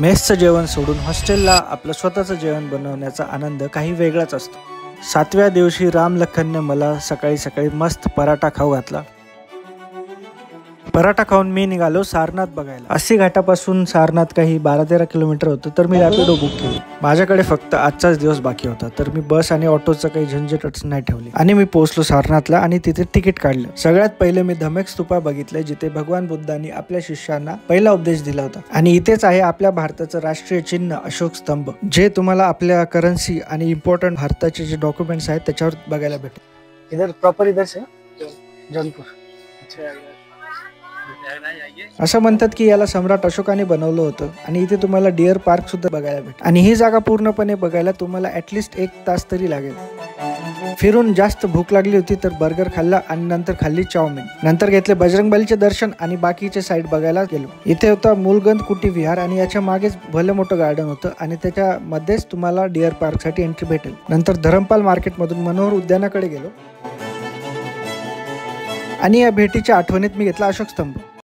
मेसचं जेवण सोडून हॉस्टेलला आपलं स्वतःचं जेवण बनवण्याचा आनंद काही वेगळाच असतो। 7व्या दिवशी राम लखनने मला सकाळी सकाळी मस्त पराठा खाऊ घातला। पराठा खाऊन मी निघालो सारनाथ बघायला। 80 घाटापासून सारनाथ काही 12-13 किलोमीटर होतं, तर मी रॅपिडो बुक केली। माझ्याकडे फक्त आजचाच दिवस बाकी होता, तर मी बस आणि ऑटोचं काही झंझटच नाही ठेवली आणि मी पोहोचलो सारनाथला आणि तिथे तिकीट काढलं। सगळ्यात पहिले मी धम्मेक स्तूपा बघितले, जिथे भगवान बुद्धांनी आपल्या शिष्यांना पहिला उपदेश दिला होता। आणि इथेच आहे आपल्या भारताचं राष्ट्रीय चिन्ह अशोक स्तंभ, जे तुम्हाला आपल्या करन्सी आणि इम्पॉर्टंट भारताचे जे डॉक्युमेंट्स आहेत त्याच्यावर बघायला भेटेल। इधर प्रॉपर इधर से जौनपुर। असं म्हणतात की याला सम्राट अशोकाने बनवलं होतं आणि इथे तुम्हाला डिअर पार्क सुद्धा बघायला भेटेल। आणि ही जागा पूर्णपणे बघायला तुम्हाला ऍटलिस्ट 1 तास तरी लागेल। फिरून जास्त भूक लागली होती तर बर्गर खाल्ला आणि नंतर खाल्ली चाऊमिन। नंतर घेतले बजरंगबलीचे दर्शन आणि बाकीचे साईड बघायला गेलो। इथे होता मूलगंध कुटी विहार आणि याच्या मागेच भलं मोठं गार्डन होतं आणि त्याच्या मध्येच तुम्हाला डिअर पार्क साठी एंट्री भेटेल। नंतर धरमपाल मार्केट मधून मनोहर उद्यानाकडे गेलो आणि या भेटीच्या आठवणीत मी घेतला अशोक स्तंभ।